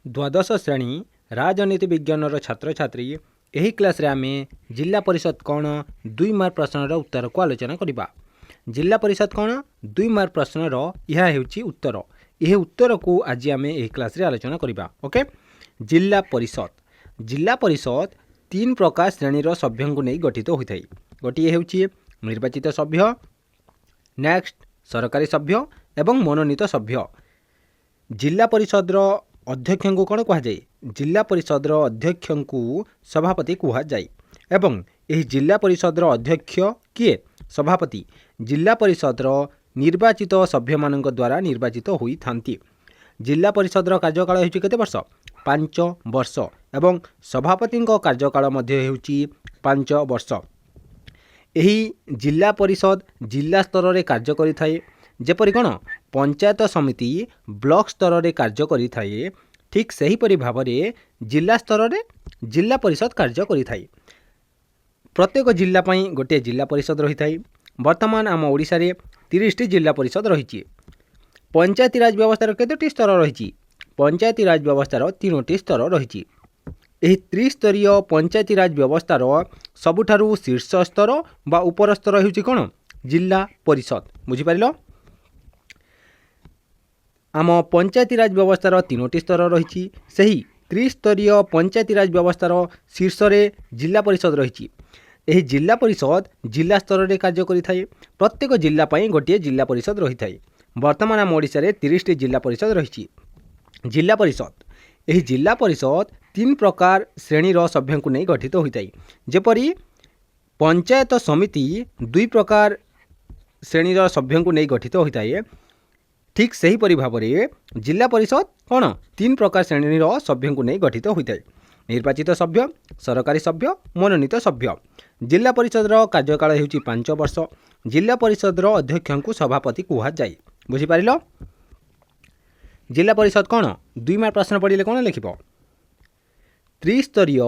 द्वादश श्रेणी राजनीति विज्ञान छात्र छात्री यही क्लास रे आमे जिला परिषद कौन 2 मार्क प्रश्नर उत्तर को आलोचना करवा। जिला परिषद कौन 2 मार्क प्रश्नर यह हेउची उत्तर। यह उत्तर को आज आमे यही क्लास रे आलोचना करवा। ओके, जिला परिषद 3 प्रकार श्रेणीर सभ्यों को नहीं गठित होता है। गोटे हेउची निर्वाचित सभ्य, नेक्स्ट सरकारी सभ्य एवं मनोनीत सभ्य। जिला परिषद अध्यक्ष को कौन कह जाए? जिला परिषद अध्यक्ष को सभापति कह जाए। एवं यह जिला परिषद अध्यक्ष किए? सभापति। जिला परिषद निर्वाचित सभ्य मान द्वारा निर्वाचित होई थांती। जिला परिषद कार्यकाल होची केते वर्ष? 5 वर्ष एवं सभापति कार्यकाल मध्य होची 5 वर्ष। यही जिला परिषद जिला स्तर रे कार्य करि थाए। जेपरि कोन पंचायत समिति ब्लॉक स्तर रे कार्य करि थाए, ठीक सही परि भाव रे जिला स्तर रे जिला परिषद कार्य करि थाए। प्रत्येक जिला पई गोटे जिला परिषद रही थाए। वर्तमान आम ओडिसा रे 30 टी जिला परिषद रही। पंचायती राज व्यवस्था केतोटी स्तर रही? पंचायती राज व्यवस्था 3टी स्तर रही। यही त्रिस्तरीय पंचायती राज व्यवस्थार सबुठारु शीर्ष स्तर बा उपर स्तर होउची कोन? जिला परिषद। बुझिपारिल? आम पंचायती राज व्यवस्थार 3टी स्तर रही। सही त्रिस्तरीय पंचायती राज व्यवस्थार शीर्ष रे जिला परिषद रही। यही जिला परिषद जिला स्तर रे कार्य करि थाए। प्रत्येक जिला पई गोटे जिला परिषद रही थाए। वर्तमान आम ओडिसा रे 30 टी जिला परिषद रही। जिला परिषद यही जिला परिषद 3 प्रकार श्रेणीर सभ्यों को नहीं गठित होता है। जेपरी पंचायत समिति 2 प्रकार श्रेणीर सभ्यों को नहीं गठित होता है, ठीक सही परि भाव रे जिला परिषद कौन 3 प्रकार श्रेणीर सभ्यों को नहीं गठित होता है। निर्वाचित सभ्य, सरकारी सभ्य, मनोनीत सभ्य। जिला परिषद कार्यकाल होची 5 वर्ष। जिला परिषद अध्यक्ष को सभापति कह जाए। बुझिपारिल? जिला परिषद कौन 2 मार्क प्रश्न पड़े कौन लिख? त्रिस्तरीय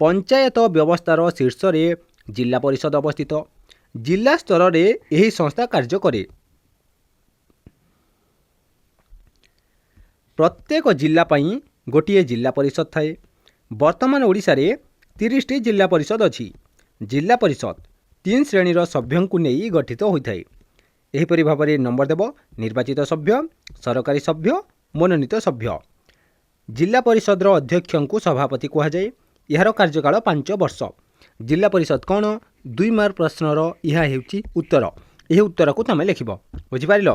पंचायत व्यवस्थार शीर्ष रे जिला परिषद अवस्थित। जिला स्तर रे यही संस्था कार्य करे। प्रत्येक जिला पई गोटे जिला परिषद थाए। वर्तमान ओडिसा रे 30 टी जिला परिषद अछि। जिला परिषद 3 श्रेणीर सभ्यों को नहीं गठित होता है। एहीपरि भाव में नंबर देव निर्वाचित सभ्य, सरकारी सभ्य, मनोनीत सभ्य। जिला परिषद अध्यक्ष को सभापति कह जाए। यार कार्यकाल 5 वर्ष। जिला परिषद कौन 2 मार्क प्रश्नर यह हेउची उत्तर। यह उत्तर को तुम लिख। बुझिपारिल?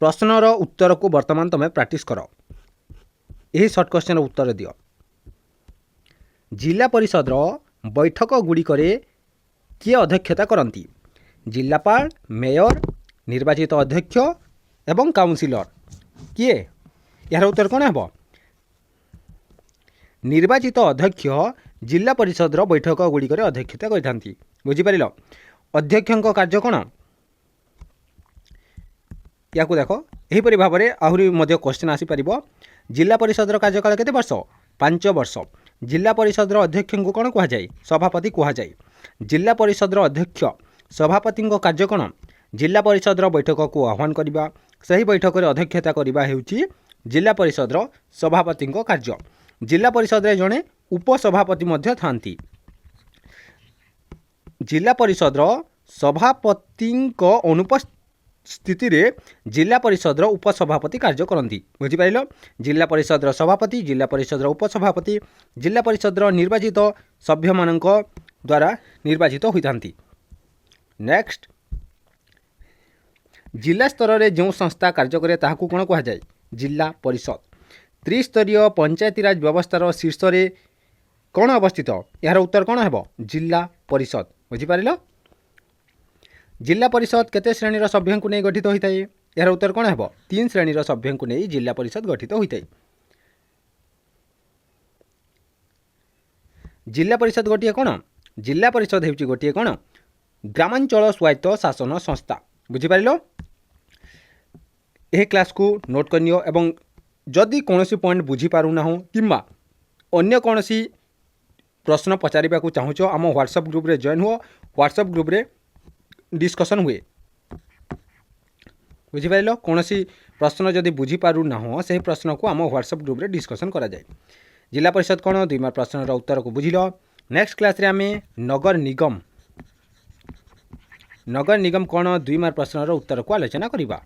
प्रश्नर उत्तर को वर्तमान तुम प्रैक्टिस कर। यही सर्ट क्वेश्चन उत्तर दियो। जिला परिषद बैठक गुड़िक किए अध्यक्षता करती? जिलापाल, मेयर, निर्वाचित अध्यक्ष एवं काउंसिलर। किए? यार उत्तर कौन है? निर्वाचित अध्यक्ष जिला परिषद बैठक गुड़िक अध्यक्षता करथांती। बुझिपारिल? अध्यक्ष कार्य कौन? या देख यहीपरि भाव में आहरी मध्य क्वेश्चन आसीपर। जिला परिषद कार्यकाल केते वर्ष? 5 वर्ष। जिला परिषद अध्यक्ष को कौन कह जाए? सभापति कह जाए। जिला परिषद अध्यक्ष सभापति कार्य कौन? जिला परिषद बैठक को आह्वान करने, सही बैठक में अध्यक्षता करने हेउची जिला परिषद सभापति कार्य। जिला परिषद रे जड़े उपसभापति मध्य थांती। जिला परिषद सभापति अनुपस्थिति रे जिला परिषद उपसभापति कार्य करती। बुझिपारिल? जिला परिषद सभापति, जिला परिषद उपसभापति जिला परिषद निर्वाचित सभ्य मान द्वारा निर्वाचित होती। नेक्स्ट, जिला स्तर रे जो संस्था कार्य करे ताहाकू कोन कह जाए? जिला परिषद। त्रिस्तरीय पंचायती राज व्यवस्थार शीर्ष रे कौन अवस्थित? यार उत्तर कौन है? जिला परिषद। बुझिपारिल? जिला परिषद केते श्रेणीर सभ्यों को नहीं गठित होता है? यार उत्तर कौन है? 3 श्रेणीर सभ्यों को नहीं जिला परिषद गठित होता है। जिला परिषद गोटे कौन? जिला परिषद हेउची गोटे कौन? ग्रामांचल स्वायत्त शासन संस्था। बुझिपारिल? यह क्लास को नोट करनियो एवं जदि कौनसी पॉइंट बुझी पारुना हो किंबा अन्य कौनसी प्रश्न पचारिबा को चाहूच आम व्हाट्सएप ग्रुप रे जॉइन हो। व्हाट्सएप ग्रुप रे डिस्कशन हुए। बुझिपारिल? कौनसी प्रश्न जदि बुझीपारुना से प्रश्न को आम व्हाट्सएप ग्रुप रे डिस्कसन करा जाए। जिला परिषद कौन 2 मार्क प्रश्नर उत्तर को बुझिल। नेक्स्ट क्लास रे आमे नगर निगम कौन 2 मार्क प्रश्नर उत्तर को आलोचना करिबा।